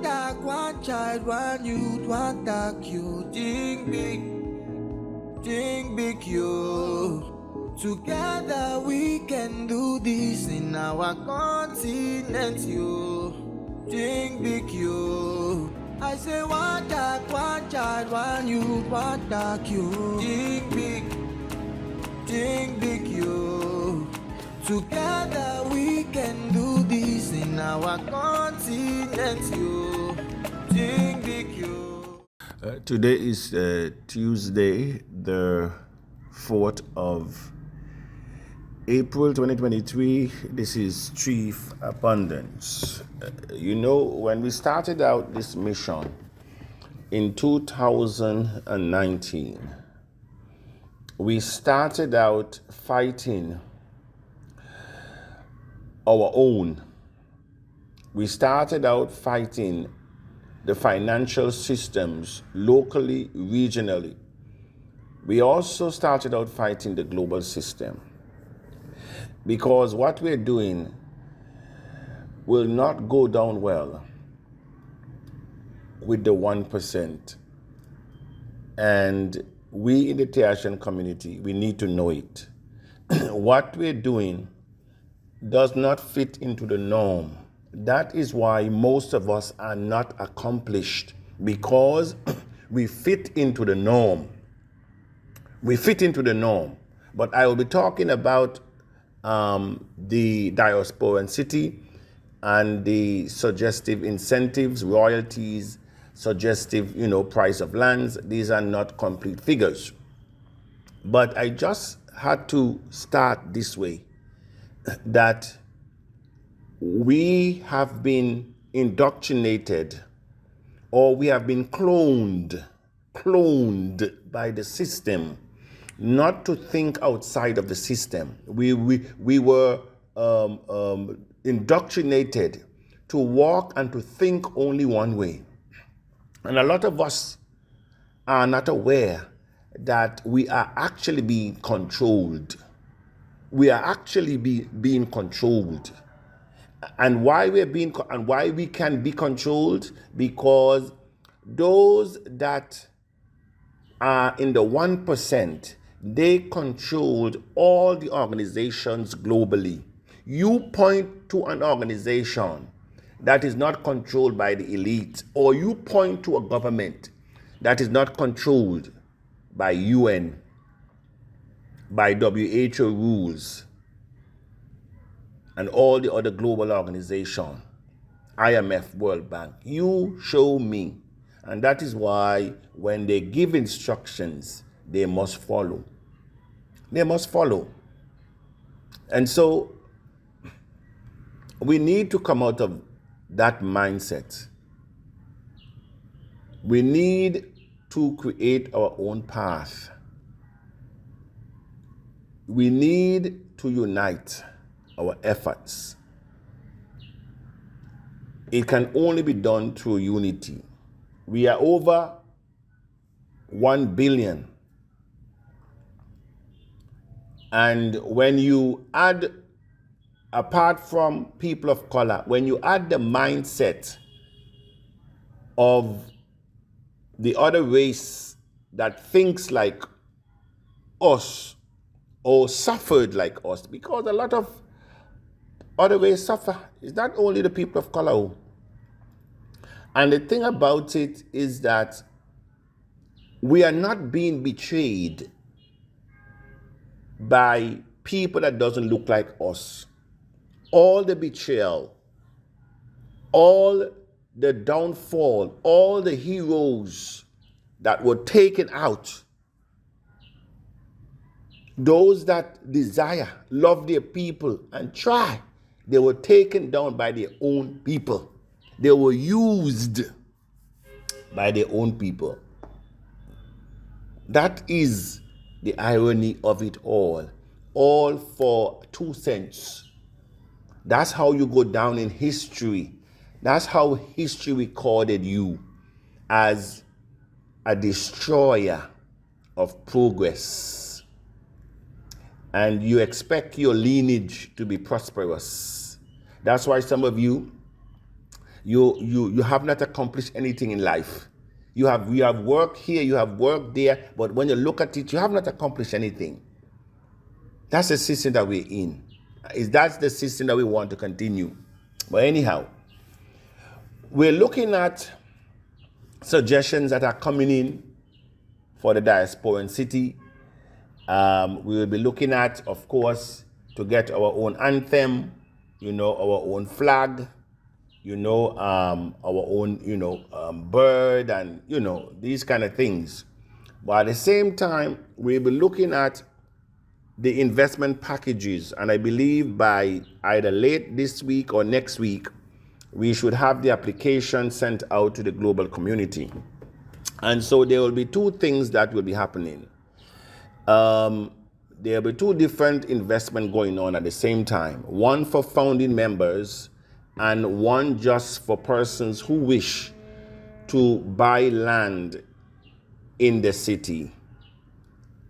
talk, one child, one youth, one talk, you think big, you. Together we can do this in our continent, you. Think big, you. I say one talk, one child, one youth, one talk, you. Think big, you. Together we can do this in our continent, you. Think big, you. Today is Tuesday, the 4th of April 2023. This is Chief Abundance. When we started out this mission in 2019, we started out fighting our own. We started out fighting the financial systems locally, regionally. We also started out fighting the global system, because what we're doing will not go down well with the 1%. And we in the TACC community, we need to know it. What we're doing does not fit into the norm. That is why most of us are not accomplished, because we fit into the norm. We fit into the norm. But I will be talking about the Diaspora and City and the suggestive incentives, royalties, suggestive, price of lands. These are not complete figures. But I just had to start this way, that we have been indoctrinated, or we have been cloned by the system, not to think outside of the system. We were indoctrinated to walk and to think only one way. And a lot of us are not aware that we are actually being controlled. We are actually being controlled. And why we can be controlled? Because those that are in the 1%, they controlled all the organizations globally. You point to an organization that is not controlled by the elite, or you point to a government that is not controlled by UN, by WHO rules, and all the other global organizations, IMF, World Bank. You show me. And that is why when they give instructions, they must follow. They must follow. And so we need to come out of that mindset. We need to create our own path. We need to unite our efforts. It can only be done through unity. We are over 1 billion. And when you add, apart from people of color, when you add the mindset of the other race that thinks like us or suffered like us, because a lot of other race suffer. It's not only the people of color. And the thing about it is that we are not being betrayed by people that doesn't look like us. All the betrayal, all the downfall, all the heroes that were taken out, those that desire, love their people and try, they were taken down by their own people. They were used by their own people. That is the irony of it all for 2 cents. That's how you go down in history. That's how history recorded you, as a destroyer of progress. And you expect your lineage to be prosperous. That's why some of you you have not accomplished anything in life. You have worked here, you have worked there, but when you look at it, you have not accomplished anything. That's the system that we're in. That's the system that we want to continue. But anyhow, we're looking at suggestions that are coming in for the diasporan city. We will be looking at, of course, to get our own anthem, our own flag, our own, bird and, these kind of things. But at the same time, we'll be looking at the investment packages. And I believe by either late this week or next week, we should have the application sent out to the global community. And so there will be two things that will be happening. There will be two different investments going on at the same time. One for founding members and one just for persons who wish to buy land in the city.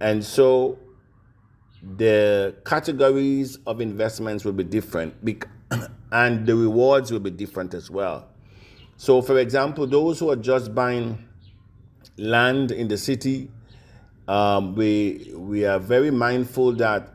And so the categories of investments will be different and the rewards will be different as well. So for example, those who are just buying land in the city, we are very mindful that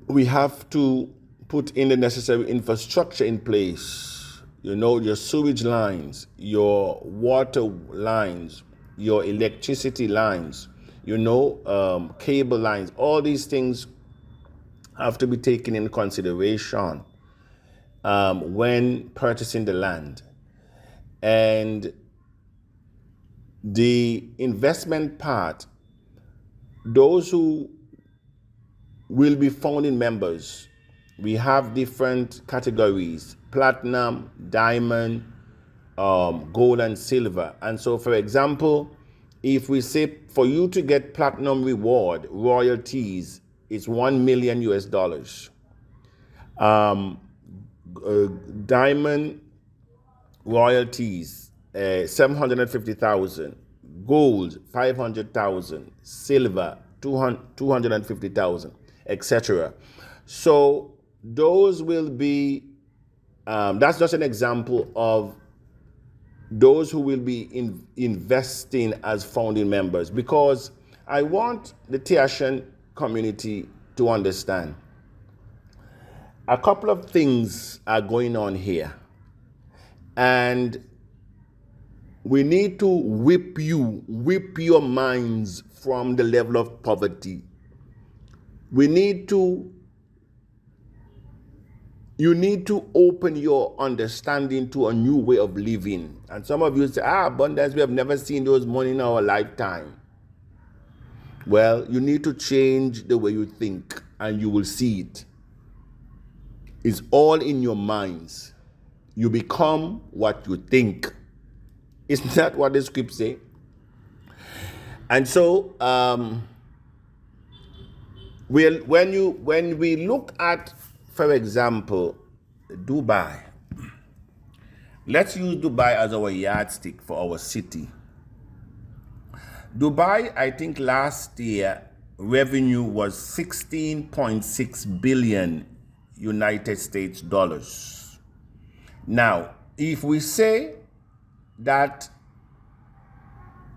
we have to put in the necessary infrastructure in place. Your sewage lines, your water lines, your electricity lines, cable lines. All these things have to be taken in consideration when purchasing the land. And the investment part, those who will be founding members, we have different categories: platinum, diamond, gold and silver. And so, for example, if we say for you to get platinum reward, royalties is $1 million US. Diamond royalties, 750,000. Gold, 500,000. Silver, 250,000, etc. So those will be, that's just an example of those who will be investing as founding members, because I want the TACC community to understand a couple of things are going on here, and we need to whip your minds from the level of poverty. You need to open your understanding to a new way of living. And some of you say, abundance, we have never seen those money in our lifetime. Well, you need to change the way you think, and you will see it. It's all in your minds. You become what you think. Isn't that what the script say? And so, when we look at, for example, Dubai, let's use Dubai as our yardstick for our city. Dubai, I think last year, revenue was 16.6 billion United States dollars. Now, if we say that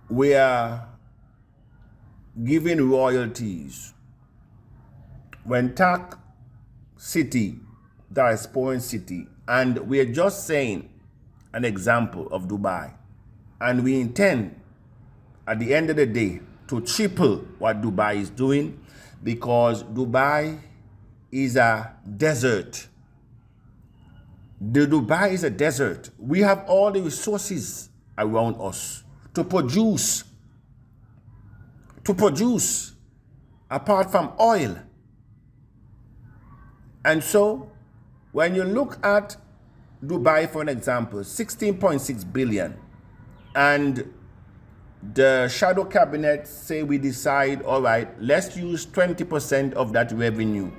we are giving royalties, when TACC city, diasporan city, and we're just saying an example of Dubai, and we intend at the end of the day to triple what Dubai is doing, because Dubai is a desert. Dubai is a desert. We have all the resources around us to produce apart from oil. And so when you look at Dubai, for an example, 16.6 billion, and the shadow cabinet say we decide, all right, let's use 20% of that revenue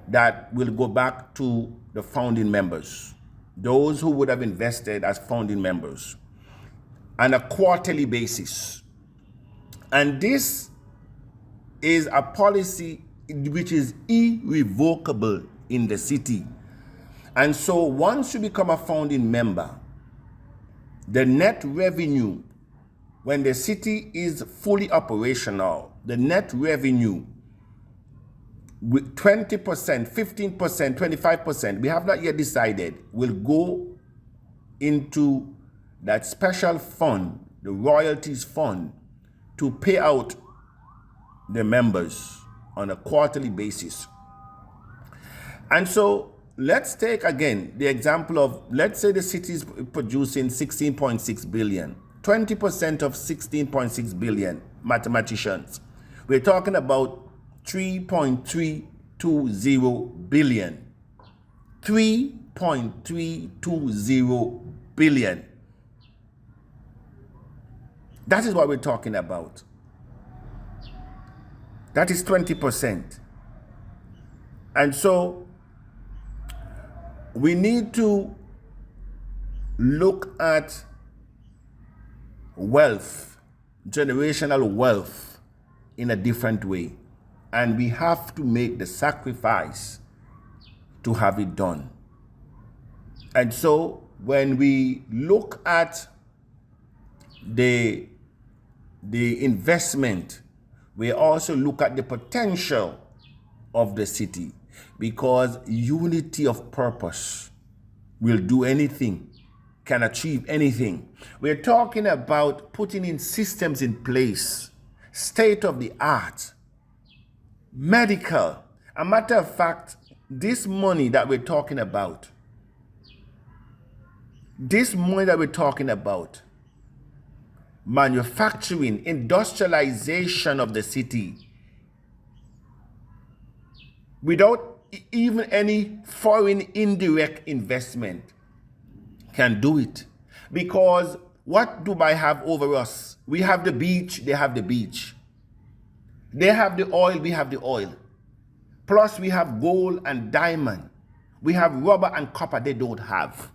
that will go back to the founding members, those who would have invested as founding members, on a quarterly basis. And this is a policy which is irrevocable in the city. And so once you become a founding member, the net revenue, when the city is fully operational, the net revenue with 20%, 15%, 25%, we have not yet decided, will go into that special fund, the royalties fund, to pay out the members on a quarterly basis. And so let's take again the example of, let's say the city is producing 16.6 billion. 20% of 16.6 billion, mathematicians, we're talking about 3.320 billion. 3.320 billion. That is what we're talking about. That is 20%. And so we need to look at wealth, generational wealth, in a different way. And we have to make the sacrifice to have it done. And so when we look at the investment, we also look at the potential of the city, because unity of purpose will do anything, can achieve anything. We're talking about putting in systems in place, state of the art, medical. A matter of fact, this money that we're talking about, manufacturing, industrialization of the city, without even any foreign indirect investment, can do it. Because what Dubai have over us? We have the beach, they have the beach. They have the oil, we have the oil. Plus we have gold and diamond. We have rubber and copper they don't have.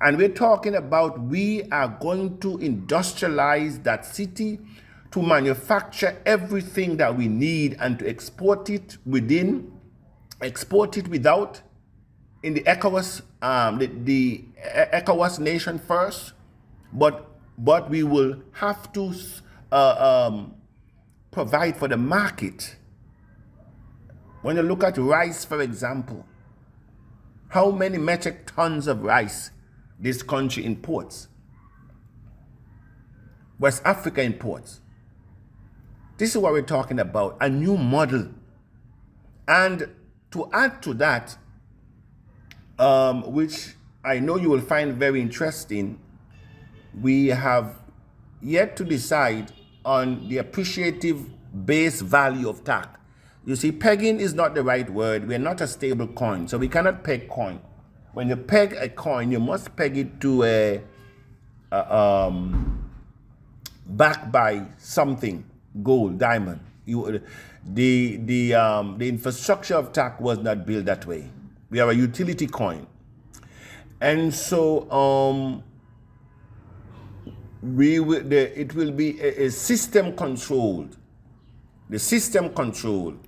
And we're talking about, we are going to industrialize that city to manufacture everything that we need and to export it within, export it without, in the ECOWAS, the ECOWAS nation first, but we will have to provide for the market. When you look at rice, for example, how many metric tons of rice this country imports? West Africa imports. This is what we're talking about, a new model. And to add to that, which I know you will find very interesting, we have yet to decide on the appreciative base value of TACC. You see, pegging is not the right word. We're not a stable coin, so we cannot peg coin. When you peg a coin, you must peg it to a backed by something, gold, diamond. The infrastructure of TACC was not built that way. We are a utility coin, and so it will be a system controlled. The system controlled,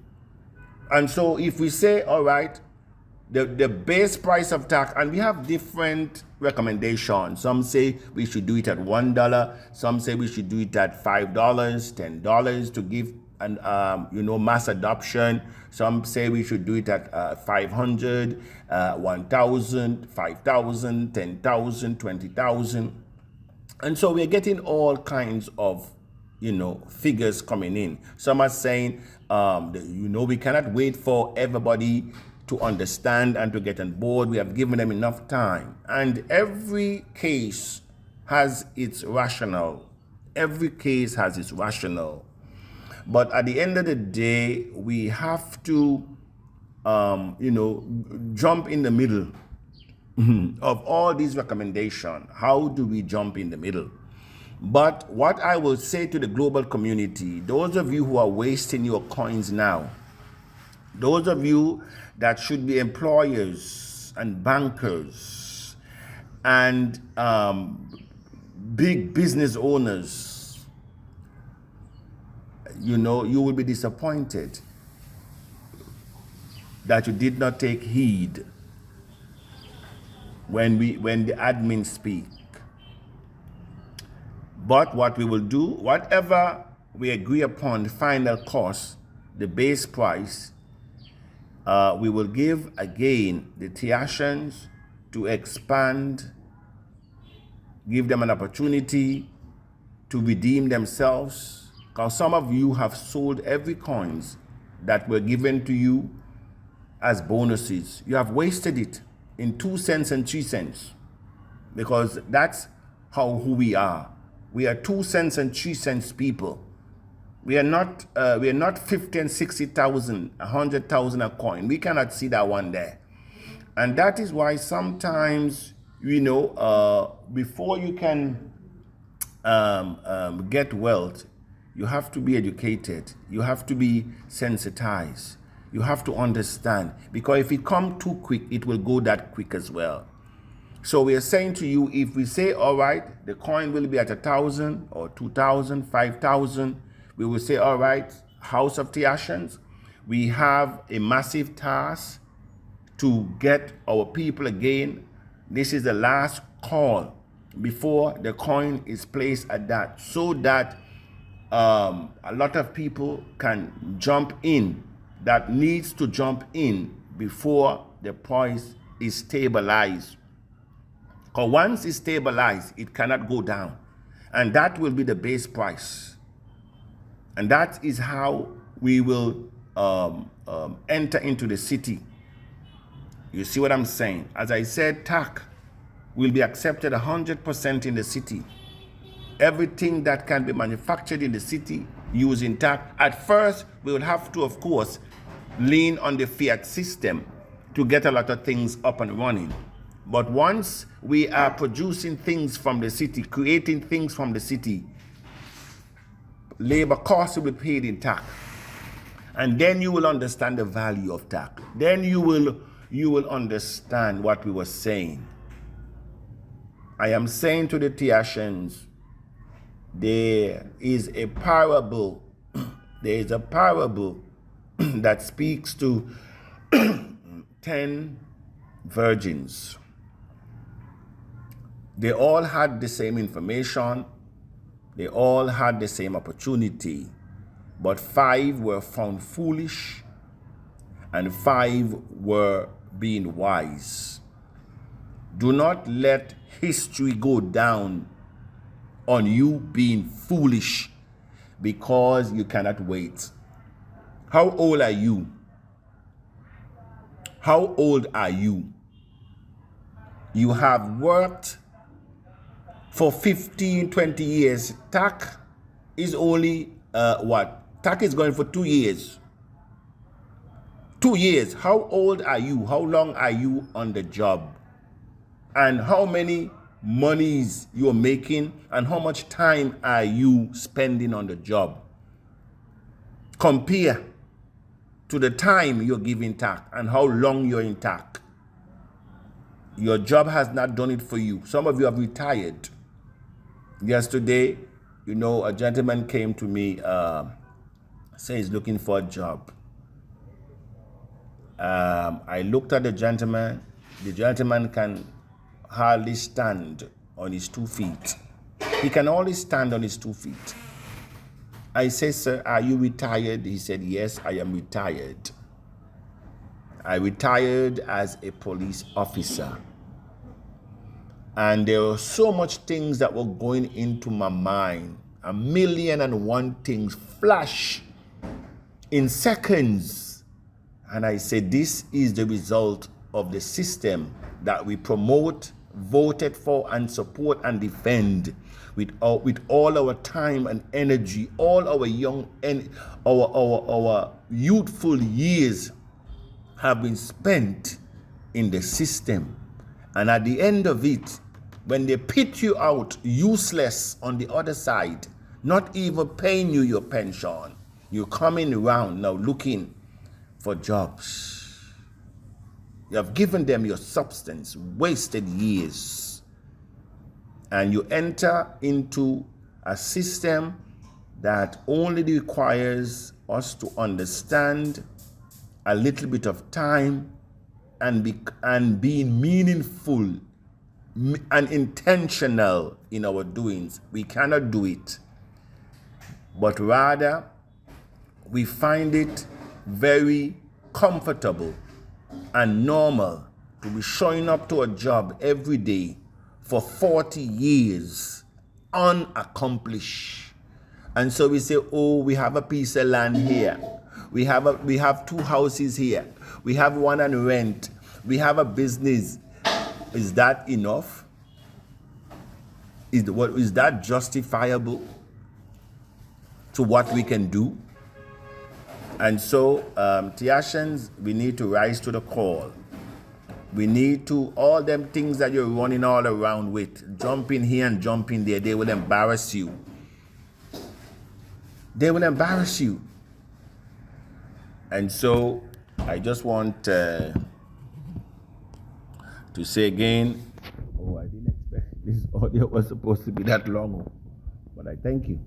and so if we say, all right, the base price of TACC, and we have different recommendations. Some say we should do it at $1. Some say we should do it at $5, $10 to give and mass adoption. Some say we should do it at 500, 1,000, 5,000, 10,000, 20,000, and so we're getting all kinds of figures coming in. Some are saying we cannot wait for everybody to understand and to get on board. We have given them enough time, and every case has its rationale. Every case has its rationale. But at the end of the day, we have to, jump in the middle of all these recommendations. How do we jump in the middle? But what I will say to the global community, those of you who are wasting your coins now, those of you that should be employers and bankers and big business owners, you will be disappointed that you did not take heed when the admins speak. But what we will do, whatever we agree upon, the final cost, the base price, we will give again the Tiacians to expand, give them an opportunity to redeem themselves. Because some of you have sold every coins that were given to you as bonuses. You have wasted it in 2 cents and 3 cents, because that's who we are. We are 2 cents and 3 cents people. We are not 50 and 60,000, 100,000 a coin. We cannot see that one there. And that is why sometimes, before you can get wealth, you have to be educated. You have to be sensitized. You have to understand. Because if it comes too quick, it will go that quick as well. So we are saying to you, if we say, all right, the coin will be at 1,000 or 2,000, 5,000, we will say, all right, House of Tiacians, we have a massive task to get our people again. This is the last call before the coin is placed at that, so that a lot of people can jump in, that needs to jump in before the price is stabilized. Because once it's stabilized, it cannot go down. And that will be the base price. And that is how we will enter into the city. You see what I'm saying? As I said, TACC will be accepted 100% in the city. Everything that can be manufactured in the city using TACC. At first, we will have to, of course, lean on the fiat system to get a lot of things up and running. But once we are producing things from the city, creating things from the city, labor costs will be paid in TACC. And then you will understand the value of TACC. Then you will understand what we were saying. I am saying to the Tiacians, there is a parable. There is a parable that speaks to 10 virgins. They all had the same information. They all had the same opportunity. But 5 were found foolish and 5 were being wise. Do not let history go down on you being foolish because you cannot wait. How old are you? How old are you? You have worked for 15, 20 years. TACC is only, TACC is going for 2 years. 2 years. How old are you? How long are you on the job? And how many monies you're making and how much time are you spending on the job? Compare to the time you're giving TACC and how long you're in TACC. Your job has not done it for you. Some of you have retired. Yesterday, a gentleman came to me, says he's looking for a job. I looked at the gentleman. The gentleman can hardly stand on his 2 feet. He can only stand on his 2 feet. I said, sir, are you retired? He said, yes, I am retired. I retired as a police officer. And there were so much things that were going into my mind. 1,000,001 things flash in seconds. And I said, this is the result of the system that we promote, voted for, and support and defend with all our time and energy, all our young and our youthful years have been spent in the system. And at the end of it, when they pit you out useless on the other side, not even paying you your pension, you're coming around now looking for jobs. You have given them your substance, wasted years. And you enter into a system that only requires us to understand a little bit of time and being meaningful and intentional in our doings. We cannot do it, but rather we find it very comfortable and normal to be showing up to a job every day for 40 years unaccomplished. And so we say, oh, we have a piece of land here. We have 2 houses here. We have one on rent. We have a business. Is that enough? Is that justifiable to what we can do? And so, Tiashans, we need to rise to the call. We need to, all them things that you're running all around with, jump in here and jump in there, they will embarrass you. They will embarrass you. And so, I just want to say again, oh, I didn't expect this audio was supposed to be that long, but I thank you.